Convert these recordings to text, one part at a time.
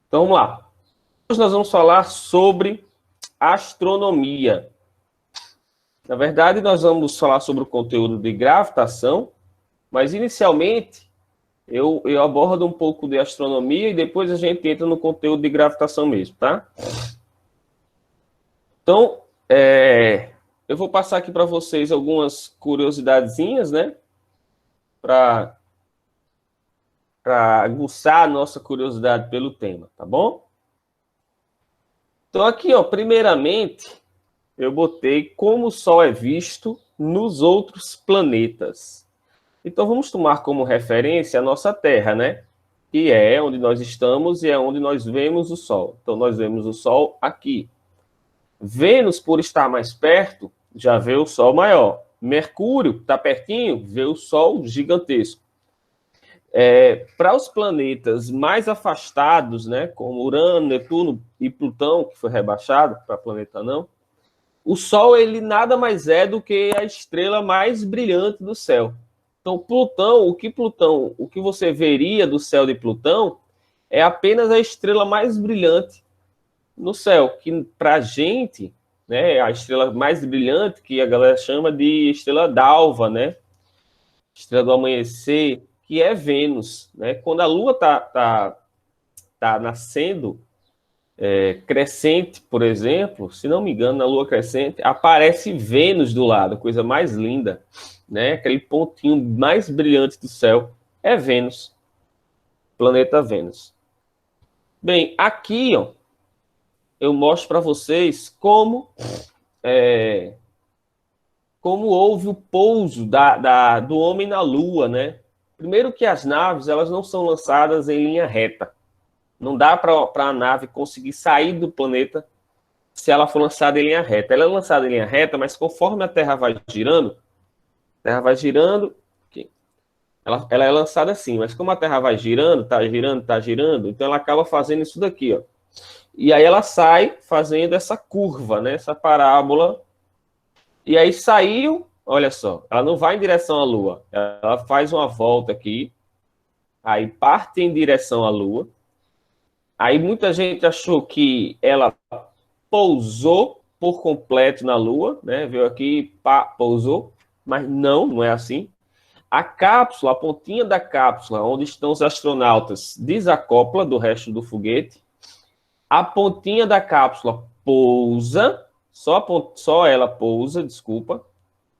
Então, vamos lá. Hoje nós vamos falar sobre astronomia. Na verdade, nós vamos falar sobre o conteúdo de gravitação, mas inicialmente eu abordo um pouco de astronomia e depois a gente entra no conteúdo de gravitação mesmo, tá? Então, eu vou passar aqui para vocês algumas curiosidadezinhas, né? Para aguçar a nossa curiosidade pelo tema, tá bom? Então, aqui, ó, primeiramente, eu botei como o Sol é visto nos outros planetas. Então, vamos tomar como referência a nossa Terra, né? Que é onde nós estamos e é onde nós vemos o Sol. Então, nós vemos o Sol aqui. Vênus, por estar mais perto, já vê o Sol maior. Mercúrio, está pertinho, vê o Sol gigantesco. Para os planetas mais afastados, né, como Urano, Netuno e Plutão, que foi rebaixado para planeta não, o Sol ele nada mais é do que a estrela mais brilhante do céu. Então, Plutão, o que você veria do céu de Plutão é apenas a estrela mais brilhante no céu, que para a gente, né, a estrela mais brilhante que a galera chama de estrela d'alva, né, estrela do amanhecer, que é Vênus, né? Quando a Lua tá nascendo crescente, por exemplo, se não me engano, na Lua crescente, aparece Vênus do lado, coisa mais linda, né? Aquele pontinho mais brilhante do céu é Vênus, planeta Vênus. Bem, aqui, ó, eu mostro para vocês como houve o pouso do homem na Lua, né? Primeiro que as naves elas não são lançadas em linha reta. Não dá para a nave conseguir sair do planeta se ela for lançada em linha reta. Ela é lançada em linha reta, mas conforme a Terra vai girando, ela é lançada assim, mas como a Terra vai girando, tá girando, então ela acaba fazendo isso daqui, ó. E aí ela sai fazendo essa curva, né? Essa parábola. E aí saiu, olha só, ela não vai em direção à Lua, ela faz uma volta aqui, aí parte em direção à Lua. Aí muita gente achou que ela pousou por completo na Lua, né? Veio aqui, pá, pousou, mas não é assim. A cápsula, a pontinha da cápsula, onde estão os astronautas, desacopla do resto do foguete. A pontinha da cápsula pousa, só ela pousa, desculpa.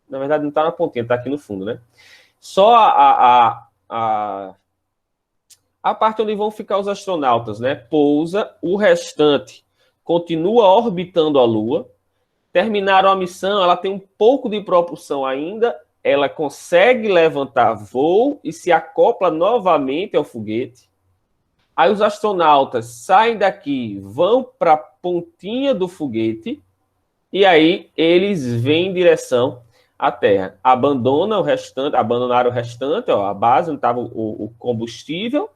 Na verdade, não está na pontinha, está aqui no fundo, né? Só a parte onde vão ficar os astronautas, né? Pousa, o restante continua orbitando a Lua. Terminaram a missão, ela tem um pouco de propulsão ainda, ela consegue levantar voo e se acopla novamente ao foguete. Aí os astronautas saem daqui, vão para a pontinha do foguete e aí eles vêm em direção à Terra. Abandonaram o restante, ó, a base, onde estava o combustível,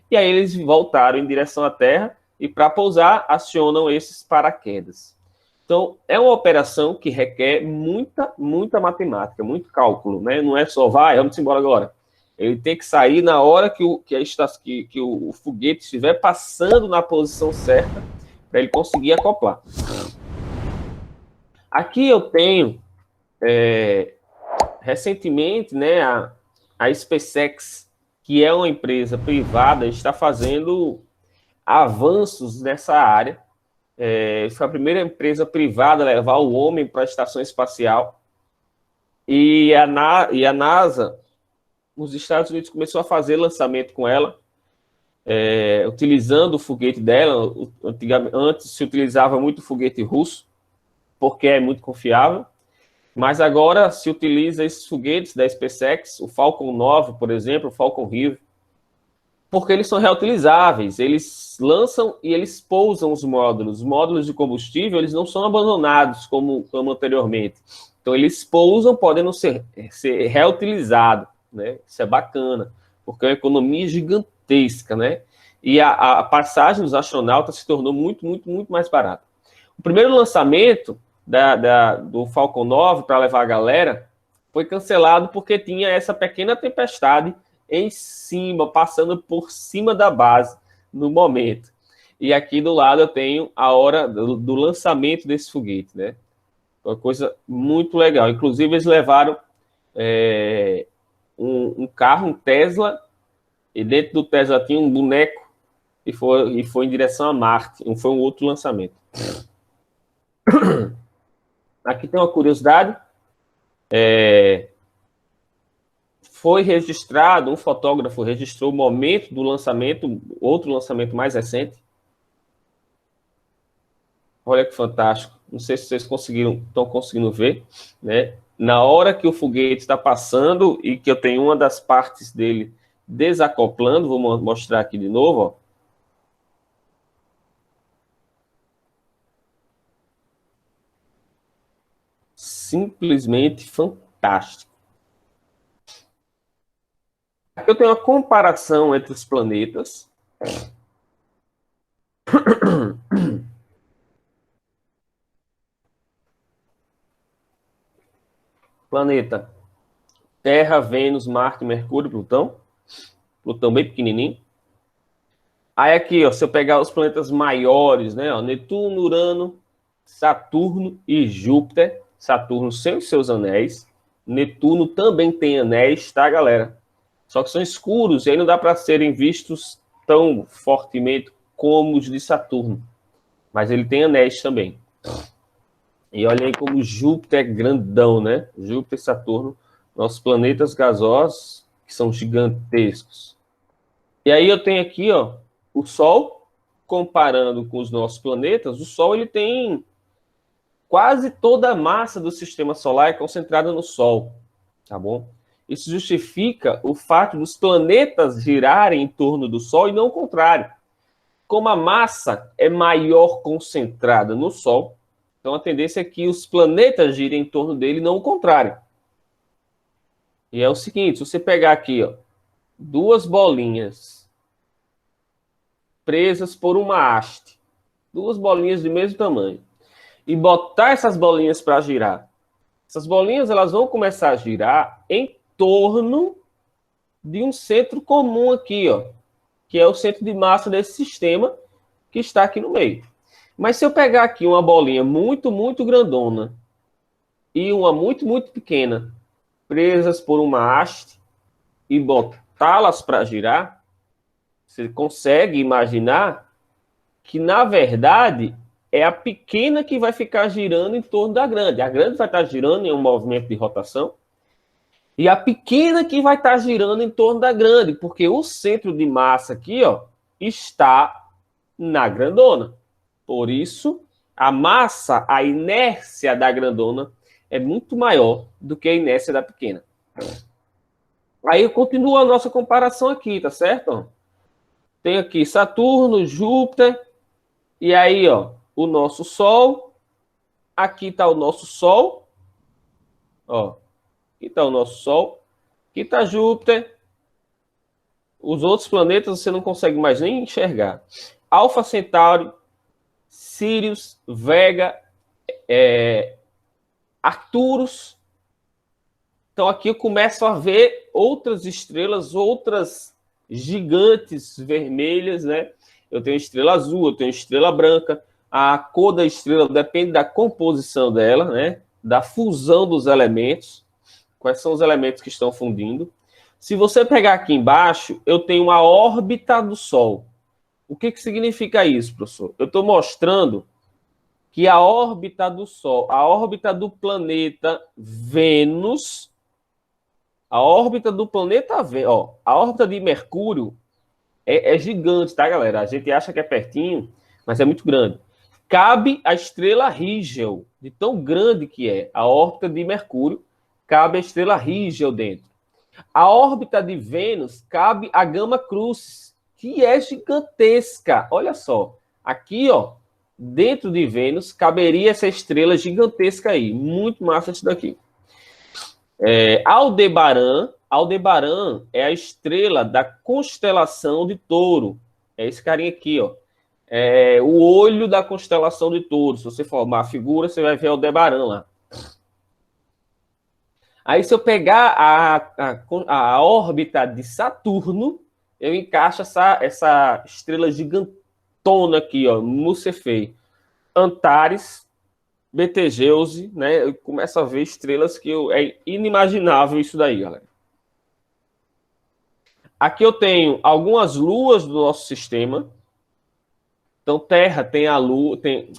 e aí eles voltaram em direção à Terra e para pousar acionam esses paraquedas. Então, é uma operação que requer muita matemática, muito cálculo, né? Não é só vamos embora agora. Ele tem que sair na hora que o foguete estiver passando na posição certa para ele conseguir acoplar. Aqui eu tenho, recentemente, né, a SpaceX, que é uma empresa privada, está fazendo avanços nessa área. Foi a primeira empresa privada a levar o homem para a estação espacial. E a NASA, os Estados Unidos começou a fazer lançamento com ela, utilizando o foguete dela. Antes se utilizava muito o foguete russo, porque é muito confiável. Mas agora se utiliza esses foguetes da SpaceX, o Falcon 9, por exemplo, o Falcon Heavy, porque eles são reutilizáveis, eles lançam e eles pousam os módulos. Os módulos de combustível, eles não são abandonados como anteriormente. Então, eles pousam, podendo ser reutilizados, né? Isso é bacana, porque é uma economia gigantesca, né? E a passagem dos astronautas se tornou muito mais barata. O primeiro lançamento do Falcon 9 para levar a galera foi cancelado porque tinha essa pequena tempestade em cima, passando por cima da base no momento. E aqui do lado eu tenho a hora do lançamento desse foguete, né? Uma coisa muito legal. Inclusive, eles levaram um carro, um Tesla, e dentro do Tesla tinha um boneco e foi em direção a Marte. Foi um outro lançamento. Aqui tem uma curiosidade. Foi registrado, um fotógrafo registrou o momento do lançamento, outro lançamento mais recente. Olha que fantástico. Não sei se vocês estão conseguindo ver, né? Na hora que o foguete está passando e que eu tenho uma das partes dele desacoplando, vou mostrar aqui de novo, ó. Simplesmente fantástico. Aqui eu tenho uma comparação entre os planetas. Planeta Terra, Vênus, Marte, Mercúrio, Plutão. Plutão bem pequenininho. Aí aqui, ó, se eu pegar os planetas maiores, né, ó, Netuno, Urano, Saturno e Júpiter. Saturno sem os seus anéis. Netuno também tem anéis, tá, galera? Só que são escuros e aí não dá para serem vistos tão fortemente como os de Saturno. Mas ele tem anéis também. E olha aí como Júpiter é grandão, né? Júpiter e Saturno, nossos planetas gasosos, que são gigantescos. E aí eu tenho aqui, ó, o Sol, comparando com os nossos planetas, o Sol ele tem quase toda a massa do sistema solar é concentrada no Sol, tá bom? Isso justifica o fato dos planetas girarem em torno do Sol e não o contrário. Como a massa é maior concentrada no Sol, então a tendência é que os planetas girem em torno dele, não o contrário. E é o seguinte, se você pegar aqui, ó, duas bolinhas presas por uma haste, duas bolinhas de mesmo tamanho, e botar essas bolinhas para girar, essas bolinhas elas vão começar a girar em torno de um centro comum aqui, ó, que é o centro de massa desse sistema que está aqui no meio. Mas se eu pegar aqui uma bolinha muito, muito grandona e uma muito, muito pequena, presas por uma haste, e botá-las para girar, você consegue imaginar que, na verdade, é a pequena que vai ficar girando em torno da grande. A grande vai estar girando em um movimento de rotação, e a pequena que vai estar girando em torno da grande, porque o centro de massa aqui, ó, está na grandona. Por isso, a massa, a inércia da grandona é muito maior do que a inércia da pequena. Aí continua a nossa comparação aqui, tá certo? Tem aqui Saturno, Júpiter, e aí, ó, o nosso Sol. Aqui está o nosso Sol. Ó, aqui está o nosso Sol. Aqui está Júpiter. Os outros planetas você não consegue mais nem enxergar. Alfa Centauri, Sirius, Vega, Arcturus. Então aqui eu começo a ver outras estrelas, outras gigantes vermelhas, né? Eu tenho estrela azul, eu tenho estrela branca. A cor da estrela depende da composição dela, né? Da fusão dos elementos. Quais são os elementos que estão fundindo? Se você pegar aqui embaixo, eu tenho uma órbita do Sol. O que significa isso, professor? Eu estou mostrando que a órbita do Sol, a órbita do planeta Vênus, a órbita do planeta Vênus, ó, a órbita de Mercúrio é gigante, tá, galera? A gente acha que é pertinho, mas é muito grande. Cabe a estrela Rigel, de tão grande que é. A órbita de Mercúrio, cabe a estrela Rigel dentro. A órbita de Vênus cabe a Gama Crucis, que é gigantesca. Olha só, aqui, ó, dentro de Vênus, caberia essa estrela gigantesca aí. Muito massa isso daqui. Aldebaran é a estrela da constelação de Touro. É esse carinha aqui, ó. É o olho da constelação de Touro. Se você formar a figura, você vai ver Aldebaran lá. Aí, se eu pegar a órbita de Saturno, eu encaixo essa estrela grandona aqui, ó, Mucefei, Antares, Betelgeuse, né? Eu começo a ver estrelas que é inimaginável isso daí, galera. Aqui eu tenho algumas luas do nosso sistema. Então, Terra tem a Lua, tem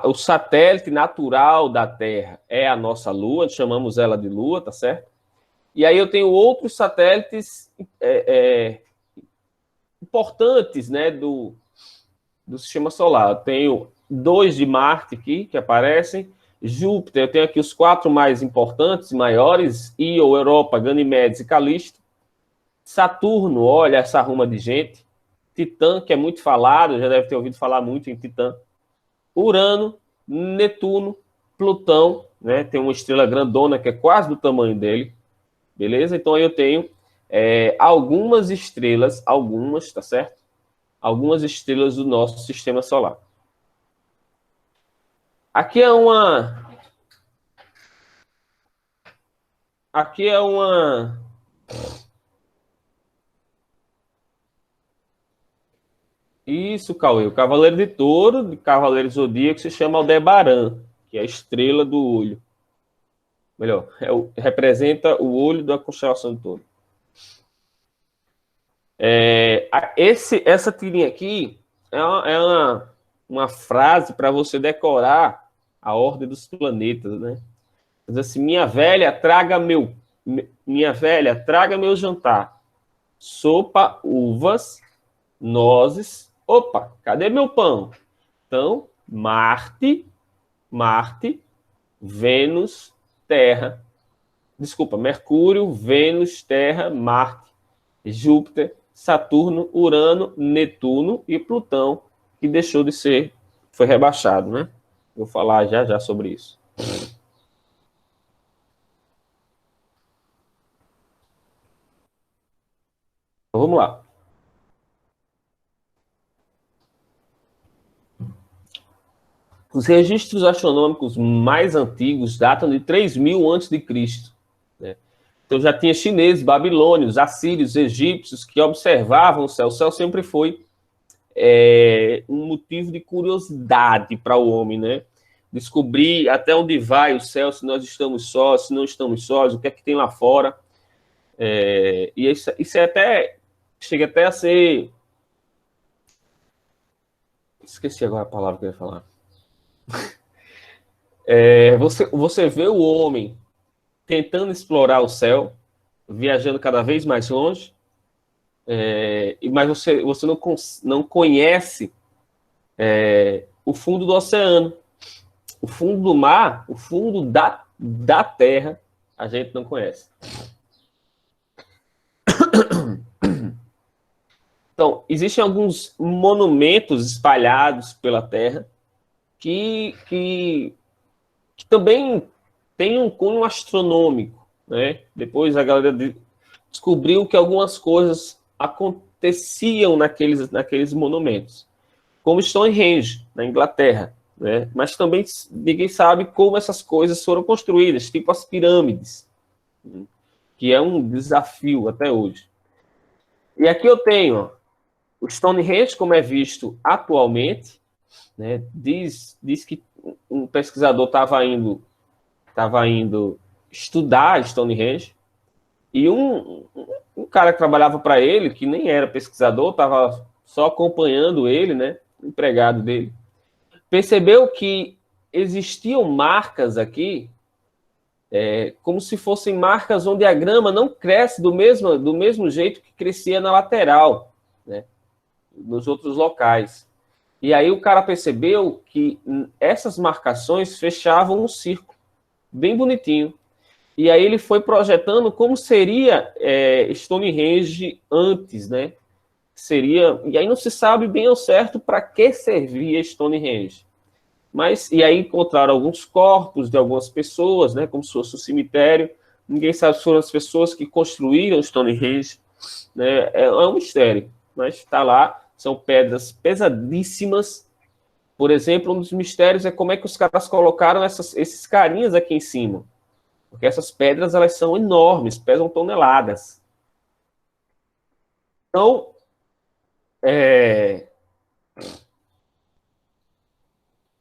o satélite natural da Terra é a nossa Lua, chamamos ela de Lua, tá certo? E aí eu tenho outros satélites importantes, né, do sistema solar. Eu tenho 2 de Marte aqui, que aparecem. Júpiter, eu tenho aqui os 4 mais importantes, maiores, Io, Europa, Ganimedes e Calisto. Saturno, olha essa ruma de gente. Titã, que é muito falado, já deve ter ouvido falar muito em Titã. Urano, Netuno, Plutão, né? Tem uma estrela grandona que é quase do tamanho dele, beleza? Então aí eu tenho algumas estrelas, tá certo? Algumas estrelas do nosso sistema solar. Aqui é uma. Isso, Cauê. O Cavaleiro de Touro, de Cavaleiro Zodíaco, se chama Aldebaran, que é a estrela do olho. Melhor, representa o olho da constelação do Touro. Essa tirinha aqui é uma frase para você decorar a ordem dos planetas, né? Diz assim: minha velha, traga meu jantar. Sopa, uvas, nozes. Opa, cadê meu pão? Então, Marte, Vênus, Terra. Desculpa, Mercúrio, Vênus, Terra, Marte, Júpiter, Saturno, Urano, Netuno e Plutão, que deixou de ser, foi rebaixado, né? Vou falar já sobre isso. Então, vamos lá. Os registros astronômicos mais antigos datam de 3.000 a.C., né? Então já tinha chineses, babilônios, assírios, egípcios que observavam o céu. O céu sempre foi um motivo de curiosidade para o homem, né? Descobrir até onde vai o céu, se nós estamos sós, se não estamos sós, o que é que tem lá fora. E isso chega até a ser... Esqueci agora a palavra que eu ia falar. Você vê o homem tentando explorar o céu, viajando cada vez mais longe, mas você não conhece o fundo do oceano, o fundo do mar, o fundo da terra, a gente não conhece. Então, existem alguns monumentos espalhados pela terra que também tem um cunho astronômico, né? Depois a galera descobriu que algumas coisas aconteciam naqueles monumentos, como Stonehenge, na Inglaterra, né? Mas também ninguém sabe como essas coisas foram construídas, tipo as pirâmides, que é um desafio até hoje. E aqui eu tenho, ó, o Stonehenge, como é visto atualmente, né? Diz que um pesquisador estava indo estudar Stonehenge, e um cara que trabalhava para ele, que nem era pesquisador, estava só acompanhando ele, né? Empregado dele, percebeu que existiam marcas aqui, como se fossem marcas onde a grama não cresce do mesmo jeito que crescia na lateral, né? Nos outros locais. E aí o cara percebeu que essas marcações fechavam um círculo bem bonitinho. E aí ele foi projetando como seria Stonehenge antes, né? E aí não se sabe bem ao certo para que servia Stonehenge. E aí encontraram alguns corpos de algumas pessoas, né? Como se fosse um cemitério. Ninguém sabe se foram as pessoas que construíram Stonehenge, né? É um mistério, mas está lá. São pedras pesadíssimas. Por exemplo, um dos mistérios é como é que os caras colocaram esses carinhas aqui em cima. Porque essas pedras, elas são enormes, pesam toneladas. Então, É,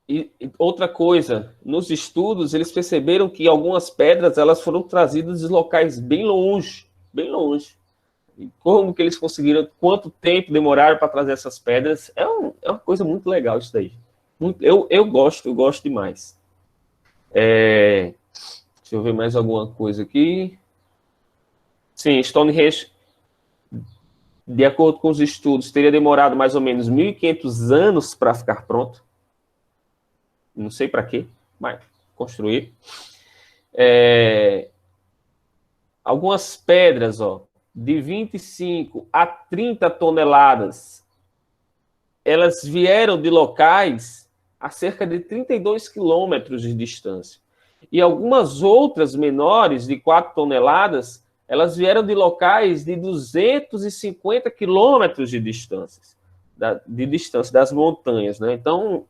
e outra coisa, nos estudos eles perceberam que algumas pedras elas foram trazidas de locais bem longe, bem longe. E como que eles conseguiram, quanto tempo demoraram para trazer essas pedras? É uma coisa muito legal isso daí. Muito, eu gosto demais. Deixa eu ver mais alguma coisa aqui. Sim, Stonehenge, de acordo com os estudos, teria demorado mais ou menos 1.500 anos para ficar pronto. Não sei para quê, mas construir. Algumas pedras, ó, de 25 a 30 toneladas, elas vieram de locais a cerca de 32 quilômetros de distância. E algumas outras menores, de 4 toneladas, elas vieram de locais de 250 quilômetros de distância das montanhas, né? Então,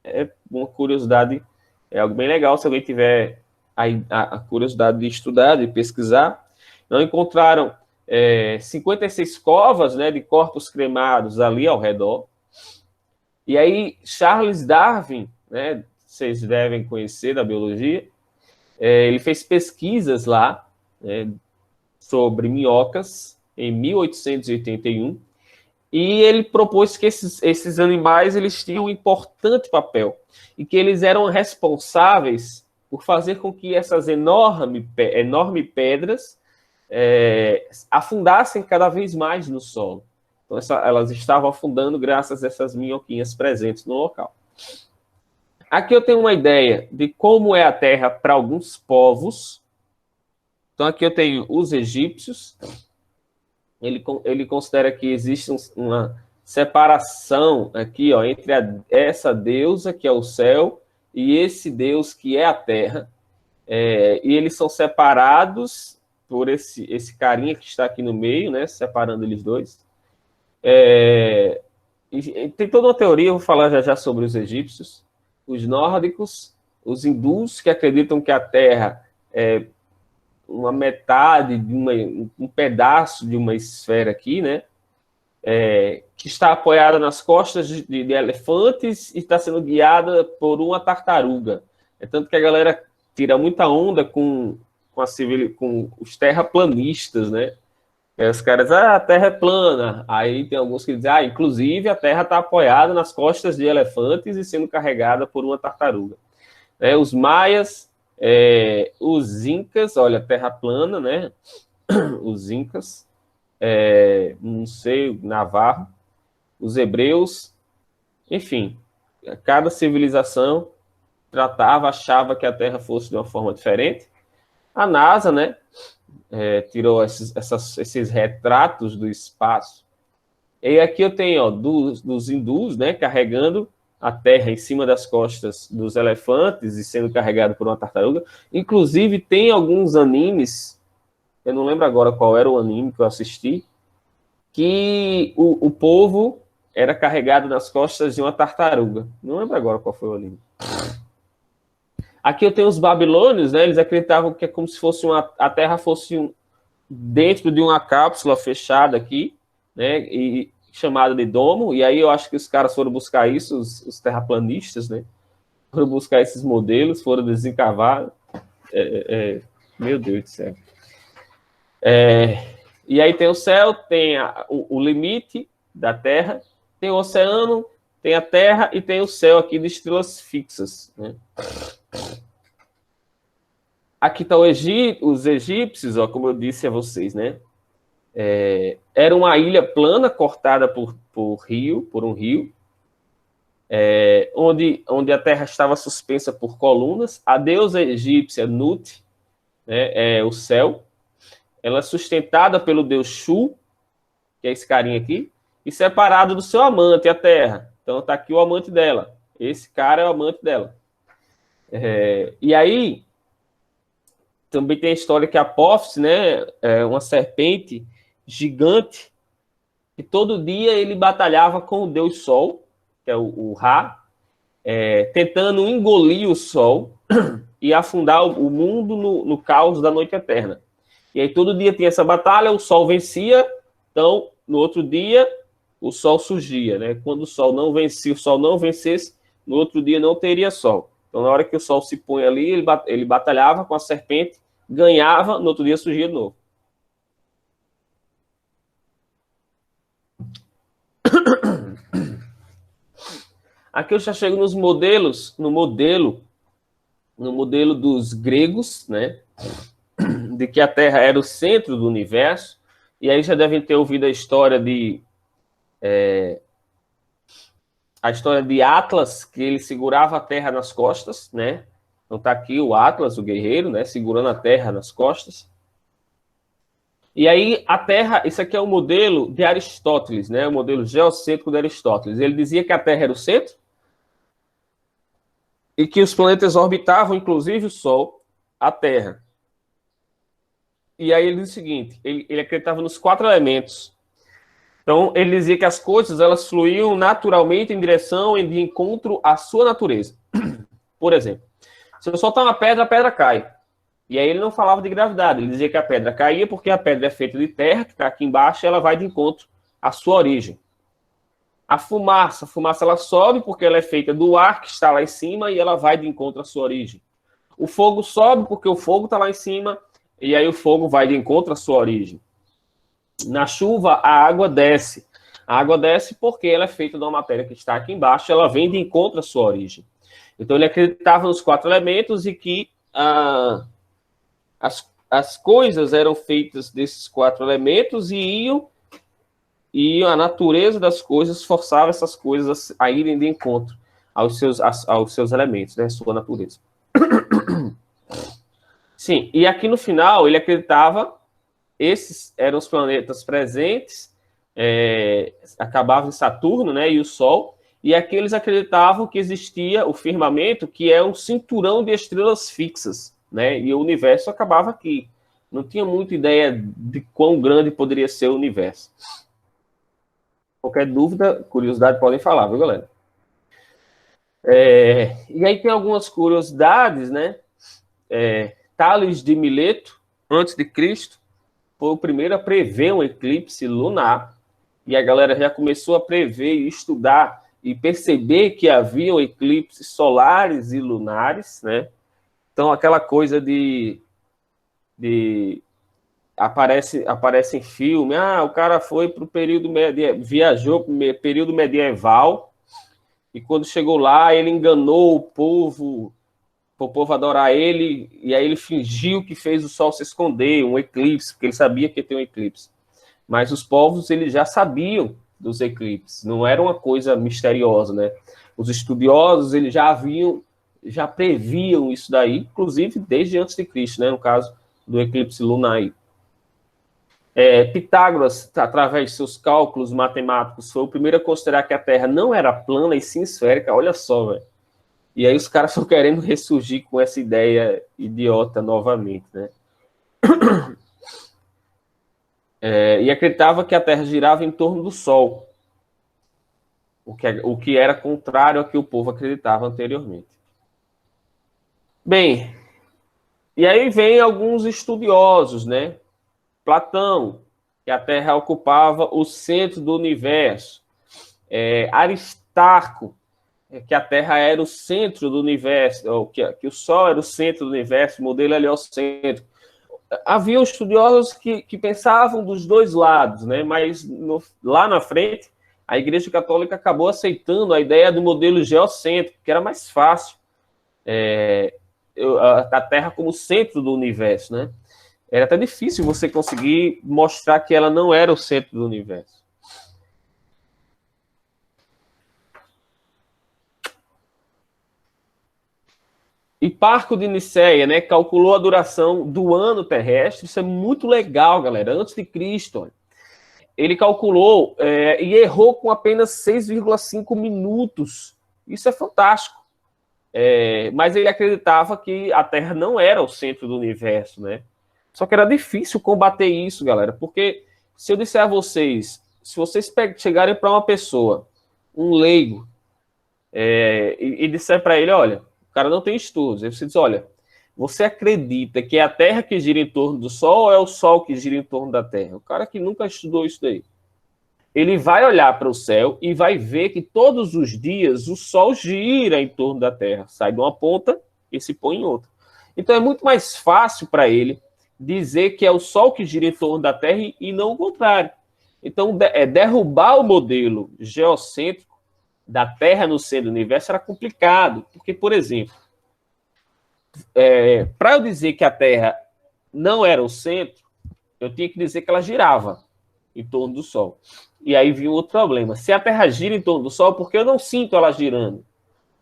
é uma curiosidade, é algo bem legal se alguém tiver a curiosidade de estudar, de pesquisar. Não encontraram 56 covas, né, de corpos cremados ali ao redor. E aí, Charles Darwin, né, vocês devem conhecer da biologia, ele fez pesquisas lá, né, sobre minhocas em 1881, e ele propôs que esses animais eles tinham um importante papel e que eles eram responsáveis por fazer com que essas enormes pedras afundassem cada vez mais no solo. Então, elas estavam afundando graças a essas minhoquinhas presentes no local. Aqui eu tenho uma ideia de como é a Terra para alguns povos. Então, aqui eu tenho os egípcios. Ele considera que existe uma separação aqui, ó, entre essa deusa, que é o céu, e esse Deus, que é a terra. E eles são separados por esse carinha que está aqui no meio, né, separando eles dois. E tem toda uma teoria, eu vou falar já sobre os egípcios, os nórdicos, os hindus, que acreditam que a terra é uma metade de um pedaço de uma esfera aqui, né? Que está apoiada nas costas de elefantes e está sendo guiada por uma tartaruga. É tanto que a galera tira muita onda com os terraplanistas, né? Os caras, a Terra é plana. Aí tem alguns que dizem, inclusive a Terra está apoiada nas costas de elefantes e sendo carregada por uma tartaruga. Os maias, os incas, olha, Terra plana, né? Os incas, não sei, Navarro, os hebreus, enfim, cada civilização achava que a Terra fosse de uma forma diferente. A NASA, né? Tirou esses retratos do espaço. E aqui eu tenho, ó, dos hindus, né, carregando a terra em cima das costas dos elefantes e sendo carregado por uma tartaruga. Inclusive, tem alguns animes, eu não lembro agora qual era o anime que eu assisti, que o povo era carregado nas costas de uma tartaruga. Não lembro agora qual foi o anime. Aqui eu tenho os babilônios, né? Eles acreditavam que é como se fosse a Terra fosse dentro de uma cápsula fechada aqui, né? E chamada de domo. E aí eu acho que os caras foram buscar isso, os terraplanistas, né? Foram buscar esses modelos, foram desencavar. Meu Deus do céu. E aí tem o céu, tem o limite da Terra, tem o oceano, tem a Terra e tem o céu aqui de estrelas fixas, né? Aqui está os egípcios, ó, como eu disse a vocês, né? Era uma ilha plana cortada por um rio, onde a terra estava suspensa por colunas. A deusa egípcia Nut, né, o céu, ela é sustentada pelo deus Shu, que é esse carinha aqui, e separado do seu amante, a terra. Então está aqui o amante dela. Esse cara é o amante dela. E aí também tem a história que Apófis, né, é uma serpente gigante, que todo dia ele batalhava com o deus Sol, que é o Ra, tentando engolir o Sol e afundar o mundo no caos da noite eterna. E aí todo dia tinha essa batalha, o Sol vencia, então no outro dia o Sol surgia, né? Quando o Sol não vencia, o Sol não vencesse, no outro dia não teria Sol. Então, na hora que o Sol se põe ali, ele batalhava com a serpente, ganhava, no outro dia surgia de novo. Aqui eu já chego nos modelos, no modelo dos gregos, né? De que a Terra era o centro do universo. E aí já devem ter ouvido a história de Atlas, que ele segurava a Terra nas costas, né? Então tá aqui o Atlas, o guerreiro, né? Segurando a Terra nas costas. E aí a Terra, isso aqui é o modelo de Aristóteles, né? O modelo geocêntrico de Aristóteles. Ele dizia que a Terra era o centro e que os planetas orbitavam, inclusive o Sol, a Terra. E aí ele diz o seguinte, ele acreditava nos 4 elementos. Então, ele dizia que as coisas elas fluíam naturalmente em direção e de encontro à sua natureza. Por exemplo, se eu soltar uma pedra, a pedra cai. E aí ele não falava de gravidade, ele dizia que a pedra caía porque a pedra é feita de terra, que está aqui embaixo, e ela vai de encontro à sua origem. A fumaça ela sobe porque ela é feita do ar que está lá em cima e ela vai de encontro à sua origem. O fogo sobe porque o fogo está lá em cima e aí o fogo vai de encontro à sua origem. Na chuva, a água desce. A água desce porque ela é feita de uma matéria que está aqui embaixo, ela vem de encontro à sua origem. Então ele acreditava nos 4 elementos e que as coisas eram feitas desses 4 elementos e a natureza das coisas forçava essas coisas a irem de encontro aos seus elementos, né, sua natureza. Sim, e aqui no final ele acreditava, esses eram os planetas presentes, acabava em Saturno, né, e o Sol, e aqui eles acreditavam que existia o firmamento, que é um cinturão de estrelas fixas, né, e o universo acabava aqui. Não tinha muita ideia de quão grande poderia ser o universo. Qualquer dúvida, curiosidade, podem falar, viu, galera? E aí tem algumas curiosidades, né? Tales de Mileto, antes de Cristo, foi o primeiro a prever um eclipse lunar, e a galera já começou a prever e estudar e perceber que haviam eclipses solares e lunares, né? Então, aquela coisa de aparece em filme, o cara foi para o período viajou para o período medieval, e quando chegou lá, ele enganou o povo adorar ele, e aí ele fingiu que fez o sol se esconder, um eclipse, porque ele sabia que ia ter um eclipse. Mas os povos, eles já sabiam dos eclipses, não era uma coisa misteriosa, né? Os estudiosos, eles já previam isso daí, inclusive desde antes de Cristo, né? No caso do eclipse lunar aí. Pitágoras, através de seus cálculos matemáticos, foi o primeiro a considerar que a Terra não era plana e sim esférica. Olha só, velho. E aí os caras estão querendo ressurgir com essa ideia idiota novamente, né? E acreditava que a Terra girava em torno do Sol, o que era contrário ao que o povo acreditava anteriormente. Bem, e aí vem alguns estudiosos, né? Platão, que a Terra ocupava o centro do universo. Aristarco, que a Terra era o centro do universo, ou que o Sol era o centro do universo, o modelo heliocêntrico. Havia estudiosos que pensavam dos dois lados, né? Mas lá na frente, a Igreja Católica acabou aceitando a ideia do modelo geocêntrico, que era mais fácil. A Terra como centro do universo, né? Era até difícil você conseguir mostrar que ela não era o centro do universo. Hiparco de Niceia, né, calculou a duração do ano terrestre. Isso é muito legal, galera. Antes de Cristo, ele calculou e errou com apenas 6,5 minutos. Isso é fantástico. Mas ele acreditava que a Terra não era o centro do universo, né? Só que era difícil combater isso, galera, porque se eu disser a vocês, se vocês chegarem para uma pessoa, um leigo, e disser para ele, olha, o cara não tem estudos, aí você diz, olha, você acredita que é a Terra que gira em torno do Sol ou é o Sol que gira em torno da Terra? O cara que nunca estudou isso daí. ele vai olhar para o céu e vai ver que todos os dias o Sol gira em torno da Terra, sai de uma ponta e se põe em outra. Então é muito mais fácil para ele dizer que é o Sol que gira em torno da Terra e não o contrário. Então, derrubar o modelo geocêntrico da Terra no centro do universo era complicado, porque, por exemplo, para eu dizer que a Terra não era o centro, eu tinha que dizer que ela girava em torno do Sol. E aí vinha outro problema. Se a Terra gira em torno do Sol, por que eu não sinto ela girando?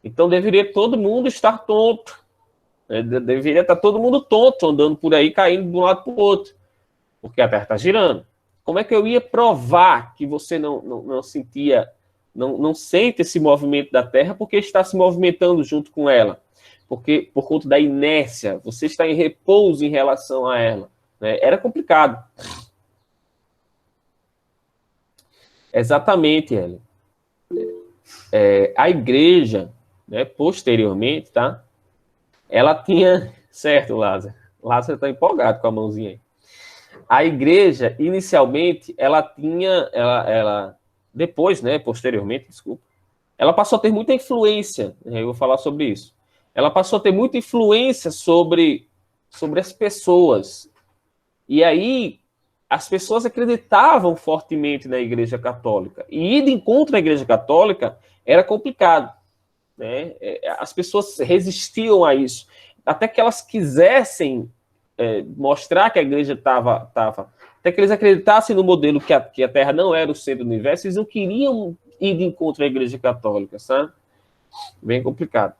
Então deveria todo mundo estar tonto. Deveria estar todo mundo tonto, andando por aí, caindo de um lado para o outro. Porque a Terra está girando. Como é que eu ia provar que você não sentia, não sente esse movimento da Terra porque está se movimentando junto com ela? Porque por conta da inércia, você está em repouso em relação a ela. Né? Era complicado. Exatamente, Hélio. A igreja, né, posteriormente, tá? Ela tinha... Certo, Lázaro. Lázaro está empolgado com a mãozinha aí. A igreja, inicialmente, ela tinha... depois, né, posteriormente, desculpa, ela passou a ter muita influência, né, eu vou falar sobre isso. Ela passou a ter muita influência sobre as pessoas. E aí, as pessoas acreditavam fortemente na Igreja Católica. E ir de encontro à Igreja Católica era complicado. Né? As pessoas resistiam a isso. Até que elas quisessem mostrar que a Igreja estava... Até que eles acreditassem no modelo que a Terra não era o centro do universo, eles não queriam ir de encontro à Igreja Católica, sabe? Bem complicado.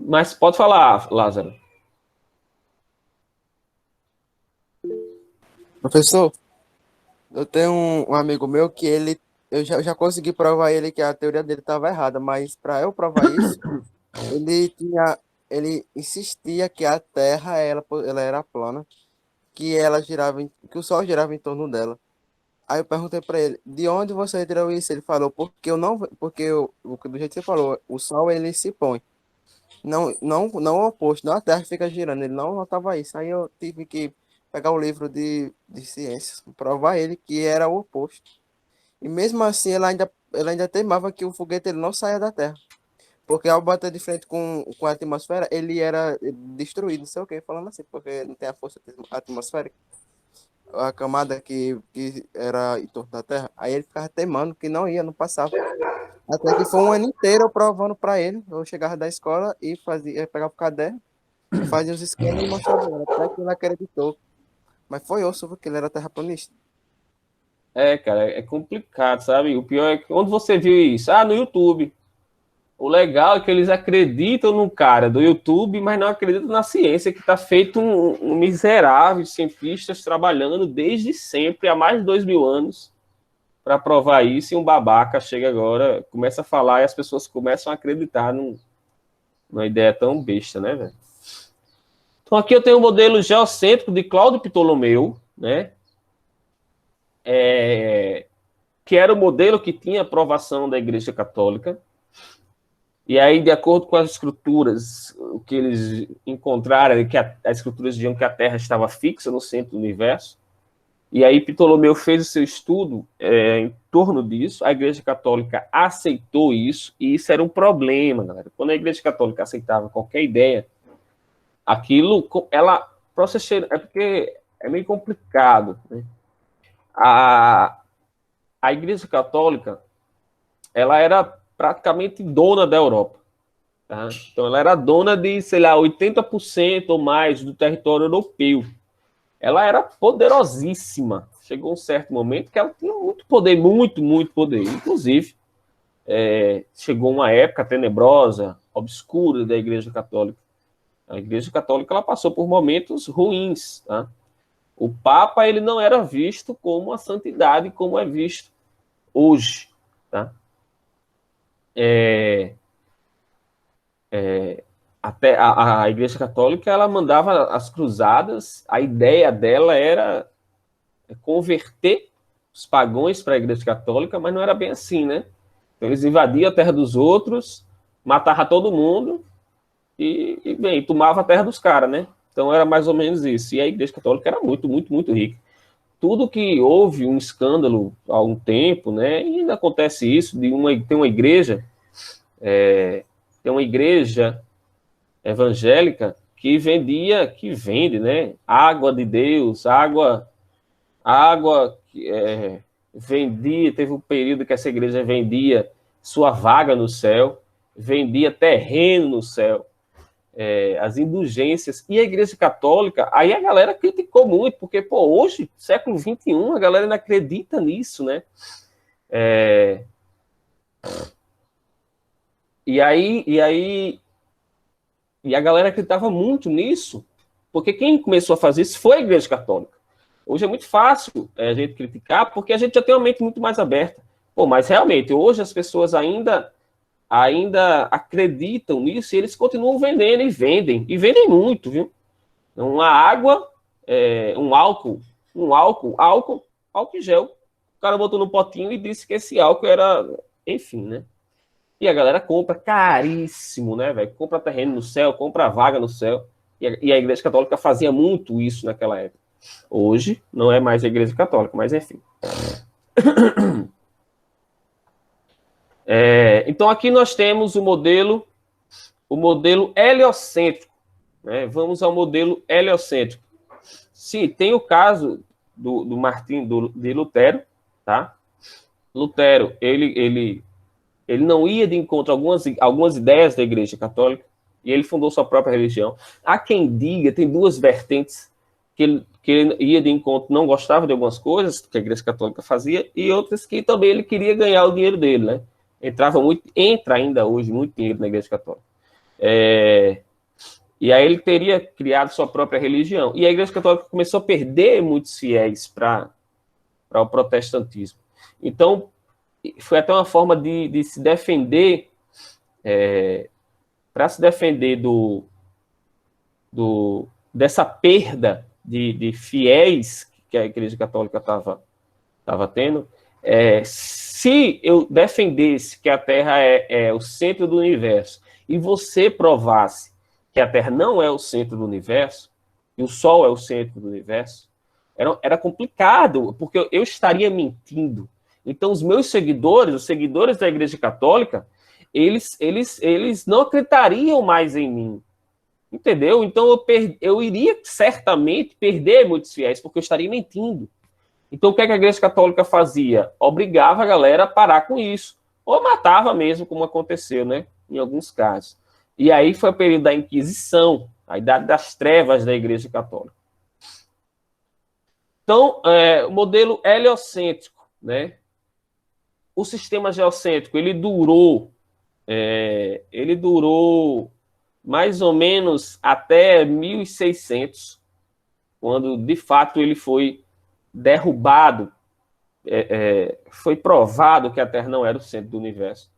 Mas pode falar, Lázaro. Professor, eu tenho um amigo meu que eu já consegui provar ele que a teoria dele estava errada, mas para eu provar isso, ele tinha, ele insistia que a Terra ela era plana, que o Sol girava em torno dela. Aí eu perguntei para ele, de onde você tirou isso? Ele falou, porque eu não, porque do jeito que você falou, o Sol ele se põe, não o oposto, não a Terra que fica girando, ele não notava isso. Aí eu tive que pegar o livro de ciências, provar ele que era o oposto. E mesmo assim, ela ainda teimava que o foguete ele não saia da Terra. Porque ao bater de frente com a atmosfera, ele era destruído, não sei o quê, falando assim, porque não tem a força atmosférica, a camada que era em torno da Terra. Aí ele ficava teimando que não passava. Até que foi um ano inteiro eu provando para ele. Eu chegava da escola e pegava o caderno e fazia os esquemas e mostrava ele. Até que ele acreditou. Mas foi osso, porque ele era terraplanista. Cara, é complicado, sabe? O pior é que onde você viu isso? Ah, no YouTube. O legal é que eles acreditam no cara do YouTube, mas não acreditam na ciência, que está feito um miserável de cientistas trabalhando desde sempre, há mais de 2.000 anos, para provar isso, e um babaca chega agora, começa a falar e as pessoas começam a acreditar numa ideia tão besta, né, velho? Então aqui eu tenho o modelo geocêntrico de Cláudio Ptolomeu, né? Que era o modelo que tinha aprovação da Igreja Católica. E aí, de acordo com as escrituras, o que eles encontraram é que as escrituras diziam que a Terra estava fixa no centro do universo. E aí Ptolomeu fez o seu estudo em torno disso. A Igreja Católica aceitou isso, e isso era um problema, galera. Quando a Igreja Católica aceitava qualquer ideia, aquilo, ela processou, é porque é meio complicado, né? A Igreja Católica, ela era praticamente dona da Europa. Tá? Então, ela era dona de, sei lá, 80% ou mais do território europeu. Ela era poderosíssima. Chegou um certo momento que ela tinha muito poder, muito, muito poder. Inclusive, chegou uma época tenebrosa, obscura da Igreja Católica. A Igreja Católica ela passou por momentos ruins. Tá? O Papa ele não era visto como uma santidade como é visto hoje. Tá? Até a Igreja Católica ela mandava as cruzadas, a ideia dela era converter os pagãos para a Igreja Católica, mas não era bem assim, né? Então, eles invadiam a terra dos outros, matavam todo mundo bem, tomavam a terra dos caras, né? Então era mais ou menos isso. E a Igreja Católica era muito, muito, muito rica. tudo que houve um escândalo há um tempo, né? E ainda acontece isso, tem uma igreja, tem uma igreja evangélica que vende, né? Água de Deus, água que vendia, teve um período que essa igreja vendia sua vaga no céu, vendia terreno no céu, as indulgências. E a igreja católica, aí a galera criticou muito, porque, pô, hoje, século XXI, a galera não acredita nisso, né? E a galera acreditava muito nisso, porque quem começou a fazer isso foi a igreja católica. Hoje é muito fácil a gente criticar, porque a gente já tem uma mente muito mais aberta. Pô, mas realmente, hoje as pessoas ainda acreditam nisso e eles continuam vendendo e vendem muito, viu? Uma água, álcool em gel. O cara botou no potinho e disse que esse álcool era, enfim, né? E a galera compra caríssimo, né, velho? Compra terreno no céu, compra vaga no céu. E a Igreja Católica fazia muito isso naquela época. Hoje não é mais a Igreja Católica, mas enfim. Então aqui nós temos o modelo heliocêntrico. Né? Vamos ao modelo heliocêntrico. Sim, tem o caso do Martinho de Lutero, tá? Lutero, ele não ia de encontro a algumas ideias da Igreja Católica e ele fundou sua própria religião. Há quem diga, tem duas vertentes, que ele ia de encontro, não gostava de algumas coisas que a Igreja Católica fazia e outras que também ele queria ganhar o dinheiro dele, né? Entra ainda hoje muito dinheiro na Igreja Católica. E aí ele teria criado sua própria religião. E a Igreja Católica começou a perder muitos fiéis para o protestantismo. Então, foi até uma forma de se defender, para se defender dessa perda de fiéis que a Igreja Católica estava tendo. Se eu defendesse que a Terra é o centro do universo e você provasse que a Terra não é o centro do universo e o Sol é o centro do universo, era complicado, porque eu estaria mentindo. Então, os meus seguidores, os seguidores da Igreja Católica, eles não acreditariam mais em mim. Entendeu? Então, eu iria certamente perder muitos fiéis, porque eu estaria mentindo. Então, o que a Igreja Católica fazia? Obrigava a galera a parar com isso. Ou matava mesmo, como aconteceu, né? Em alguns casos. E aí foi o período da Inquisição, a idade das trevas da Igreja Católica. Então, o modelo heliocêntrico, né? O sistema geocêntrico, ele durou mais ou menos até 1600, quando de fato ele foi derrubado, foi provado que a Terra não era o centro do universo.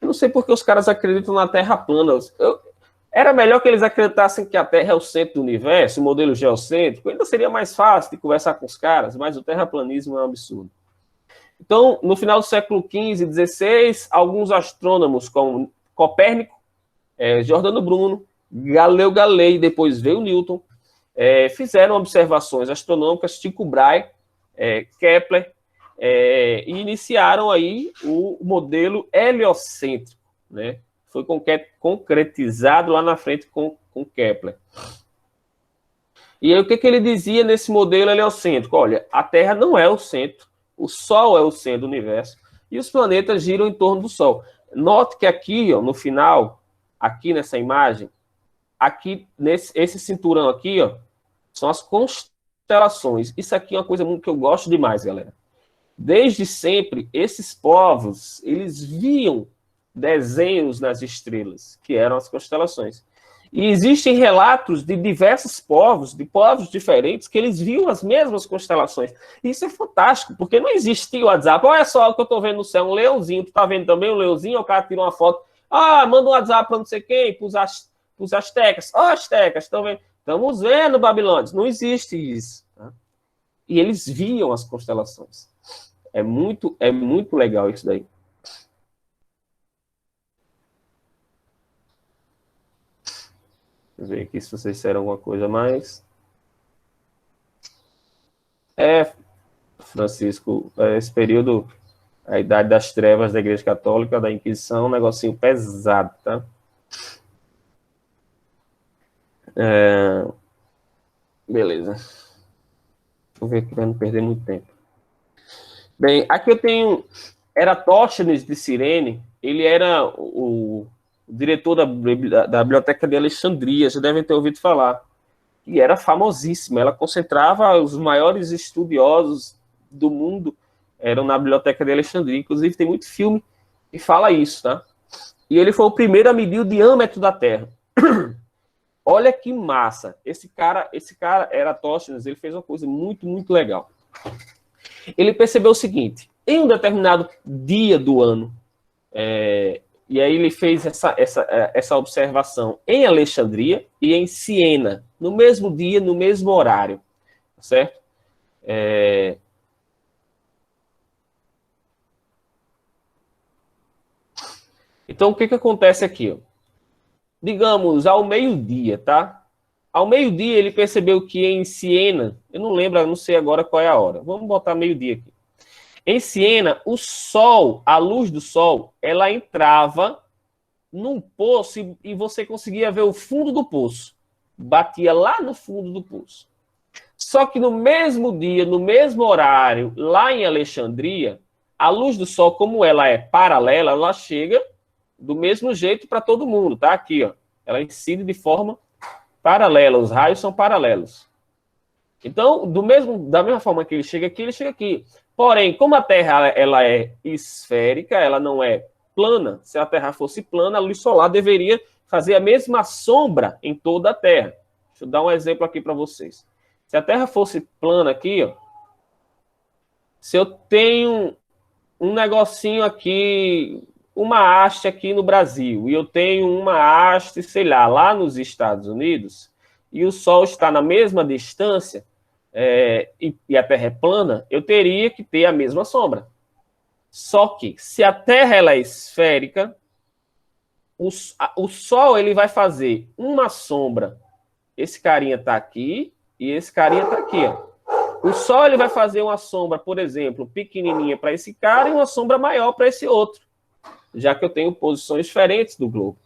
Eu não sei porque os caras acreditam na Terra plana. Era melhor que eles acreditassem que a Terra é o centro do universo, o modelo geocêntrico, ainda seria mais fácil de conversar com os caras, mas o terraplanismo é um absurdo. Então, no final do século XV e XVI, alguns astrônomos como Copérnico, Giordano Bruno, Galileu Galilei, depois veio Newton, fizeram observações astronômicas, Tycho Brahe, Kepler, e iniciaram aí o modelo heliocêntrico, né? Foi concretizado lá na frente com Kepler. E aí o que ele dizia nesse modelo heliocêntrico? Olha, a Terra não é o centro, o Sol é o centro do universo e os planetas giram em torno do Sol. Note que aqui, ó, no final, aqui nessa imagem, aqui esse cinturão aqui, ó, são as constelações. Isso aqui é uma coisa muito que eu gosto demais, galera. Desde sempre, esses povos, eles viam desenhos nas estrelas, que eram as constelações. E existem relatos de diversos povos, de povos diferentes, que eles viam as mesmas constelações. E isso é fantástico, porque não existia o WhatsApp. Olha só o que eu estou vendo no céu, um leãozinho. Tu está vendo também um leãozinho? O cara tira uma foto. Ah, manda um WhatsApp para não sei quem, para os astecas. Ó, astecas, estão vendo? Estamos vendo, babilônios. Não existe isso. Tá? E eles viam as constelações. É muito legal isso daí. Deixa eu ver aqui se vocês disseram alguma coisa a mais. Francisco, esse período, a Idade das Trevas da Igreja Católica, da Inquisição, um negocinho pesado, tá? Beleza. Deixa eu ver aqui para não perder muito tempo. Bem, aqui eu tenho Eratóstenes de Cirene, ele era o diretor da Biblioteca de Alexandria, já devem ter ouvido falar. E era famosíssima, ela concentrava os maiores estudiosos do mundo, eram na Biblioteca de Alexandria. Inclusive, tem muito filme que fala isso, tá? E ele foi o primeiro a medir o diâmetro da Terra. Olha que massa. Esse cara, Eratóstenes, ele fez uma coisa muito, muito legal. Ele percebeu o seguinte, em um determinado dia do ano, e aí ele fez essa observação em Alexandria e em Siena, no mesmo dia, no mesmo horário, certo? Então, o que acontece aqui? Ó? Digamos, ao meio-dia, tá? Ao meio-dia, ele percebeu que em Siena, eu não lembro, não sei agora qual é a hora. Vamos botar meio-dia aqui. Em Siena, o sol, a luz do sol, ela entrava num poço e você conseguia ver o fundo do poço. Batia lá no fundo do poço. Só que no mesmo dia, no mesmo horário, lá em Alexandria, a luz do sol, como ela é paralela, ela chega do mesmo jeito para todo mundo, tá? Aqui, ó. Ela incide de forma paralela, os raios são paralelos. Então, da mesma forma que ele chega aqui, ele chega aqui. Porém, como a Terra ela é esférica, ela não é plana. Se a Terra fosse plana, a luz solar deveria fazer a mesma sombra em toda a Terra. Deixa eu dar um exemplo aqui para vocês. Se a Terra fosse plana aqui, ó, se eu tenho um negocinho aqui, uma haste aqui no Brasil, e eu tenho uma haste, sei lá nos Estados Unidos, e o Sol está na mesma distância, e a Terra é plana, eu teria que ter a mesma sombra. Só que, se a Terra ela é esférica, o Sol ele vai fazer uma sombra. Esse carinha está aqui e esse carinha está aqui. Ó. O Sol ele vai fazer uma sombra, por exemplo, pequenininha para esse cara e uma sombra maior para esse outro, já que eu tenho posições diferentes do globo.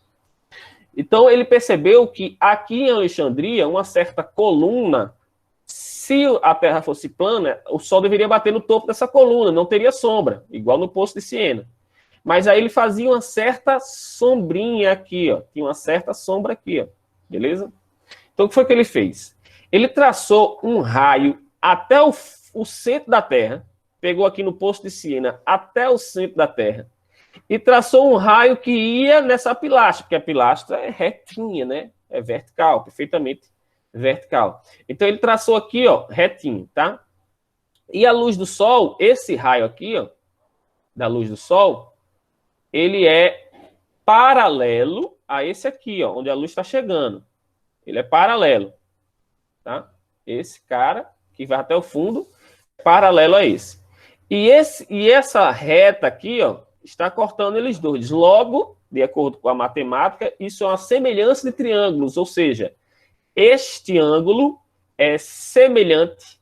Então, ele percebeu que aqui em Alexandria, uma certa coluna, se a Terra fosse plana, o Sol deveria bater no topo dessa coluna, não teria sombra, igual no Poço de Siena. Mas aí ele fazia uma certa sombrinha aqui, ó. Tinha uma certa sombra aqui, ó. Beleza? Então, o que foi que ele fez? Ele traçou um raio até o centro da Terra, pegou aqui no Poço de Siena até o centro da Terra, e traçou um raio que ia nessa pilastra, porque a pilastra é retinha, né? É vertical, perfeitamente vertical. Então, ele traçou aqui, ó, retinho, tá? E a luz do Sol, esse raio aqui, ó, da luz do Sol, ele é paralelo a esse aqui, ó, onde a luz está chegando. Ele é paralelo, tá? Esse cara, que vai até o fundo, é paralelo a esse. E essa reta aqui, ó, está cortando eles dois. Logo, de acordo com a matemática, isso é uma semelhança de triângulos, ou seja, este ângulo é semelhante,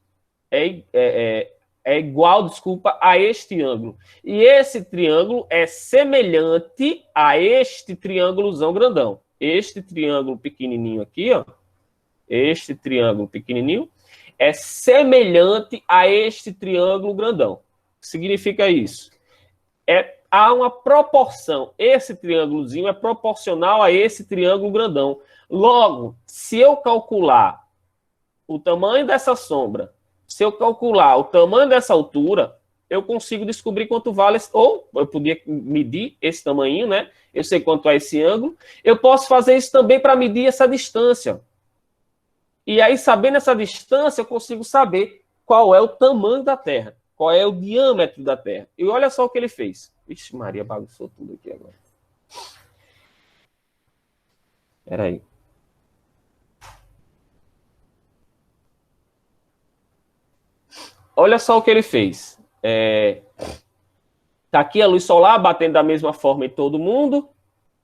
é igual, desculpa, a este ângulo. E esse triângulo é semelhante a este triângulozão grandão. Este triângulo pequenininho aqui, ó, este triângulo pequenininho, é semelhante a este triângulo grandão. O que significa isso? Há uma proporção. Esse triângulozinho é proporcional a esse triângulo grandão. Logo, se eu calcular o tamanho dessa sombra, se eu calcular o tamanho dessa altura, eu consigo descobrir quanto vale, ou eu podia medir esse tamanho, né? Eu sei quanto é esse ângulo. Eu posso fazer isso também para medir essa distância. E aí, sabendo essa distância, eu consigo saber qual é o tamanho da Terra, qual é o diâmetro da Terra. E olha só o que ele fez. Ixi, Maria, bagunçou tudo aqui agora. Espera aí. Olha só o que ele fez. Tá aqui a luz solar batendo da mesma forma em todo mundo.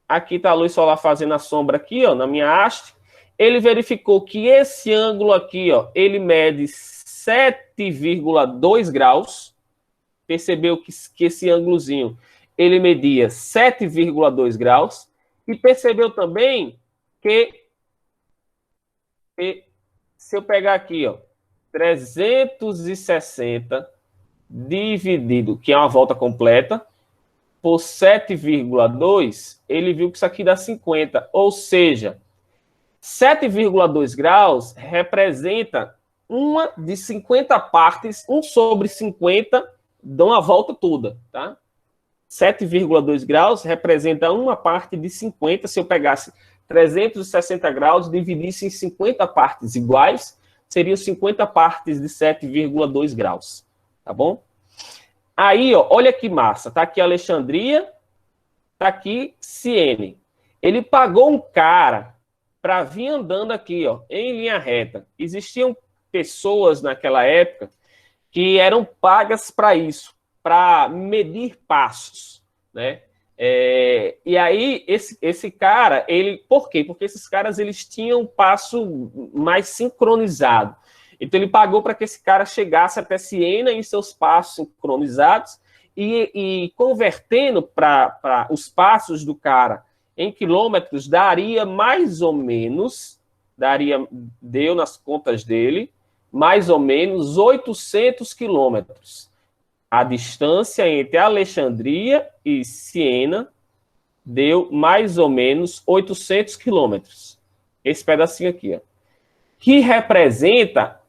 Aqui tá a luz solar fazendo a sombra aqui, ó, na minha haste. Ele verificou que esse ângulo aqui, ó, ele mede 7,2 graus. Percebeu que esse ângulozinho ele media 7,2 graus. E percebeu também que se eu pegar aqui, ó, 360 dividido, que é uma volta completa, por 7,2, ele viu que isso aqui dá 50. Ou seja, 7,2 graus representa uma de 50 partes, 1 sobre 50, dão a volta toda, tá? 7,2 graus representa uma parte de 50. Se eu pegasse 360 graus, dividisse em 50 partes iguais, seriam 50 partes de 7,2 graus, tá bom? Aí, ó, olha que massa, tá aqui Alexandria, tá aqui Siene. Ele pagou um cara para vir andando aqui, ó, em linha reta. Existiam pessoas naquela época que eram pagas para isso, para medir passos, né? E aí, esse cara, ele... Por quê? Porque esses caras, eles tinham um passo mais sincronizado. Então, ele pagou para que esse cara chegasse até Siena em seus passos sincronizados e convertendo para os passos do cara em quilômetros, daria mais ou menos, deu nas contas dele, mais ou menos 800 quilômetros. A distância entre Alexandria e Siena deu mais ou menos 800 quilômetros. Esse pedacinho aqui, ó, que representa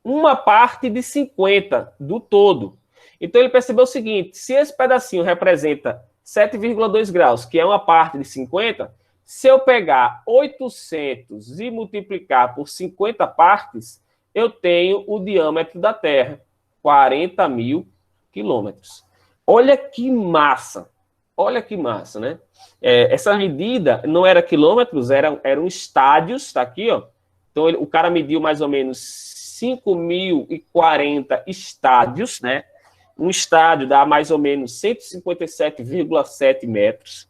uma parte de 50 do todo. Então, ele percebeu o seguinte, se esse pedacinho representa 7,2 graus, que é uma parte de 50, se eu pegar 800 e multiplicar por 50 partes, eu tenho o diâmetro da Terra, 40 mil quilômetros. Olha que massa, né? Essa medida não era quilômetros, eram estádios, tá aqui, ó. Então, o cara mediu mais ou menos 5.040 estádios, né? Um estádio dá mais ou menos 157,7 metros.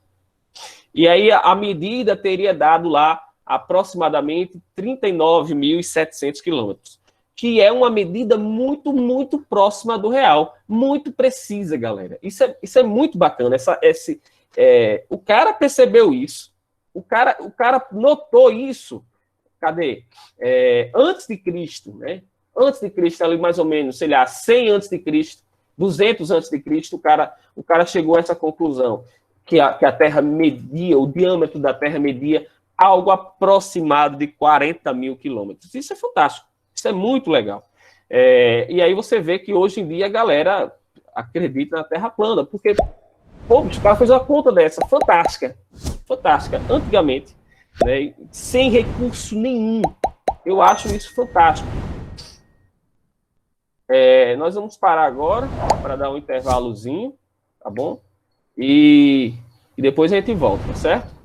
E aí a medida teria dado lá aproximadamente 39.700 quilômetros, que é uma medida muito, muito próxima do real, muito precisa, galera. Isso é muito bacana. O cara percebeu isso, o cara notou isso. Cadê? Antes de Cristo, né? Antes de Cristo, ali mais ou menos, sei lá, 100 antes de Cristo, 200 antes de Cristo, o cara chegou a essa conclusão, que a Terra media, o diâmetro da Terra media algo aproximado de 40 mil quilômetros. Isso é fantástico, isso é muito legal. E aí você vê que hoje em dia a galera acredita na Terra plana, porque, pô, o cara fez uma conta dessa, fantástica, antigamente, né, sem recurso nenhum. Eu acho isso fantástico. Nós vamos parar agora para dar um intervalozinho, tá bom? E depois a gente volta, tá certo?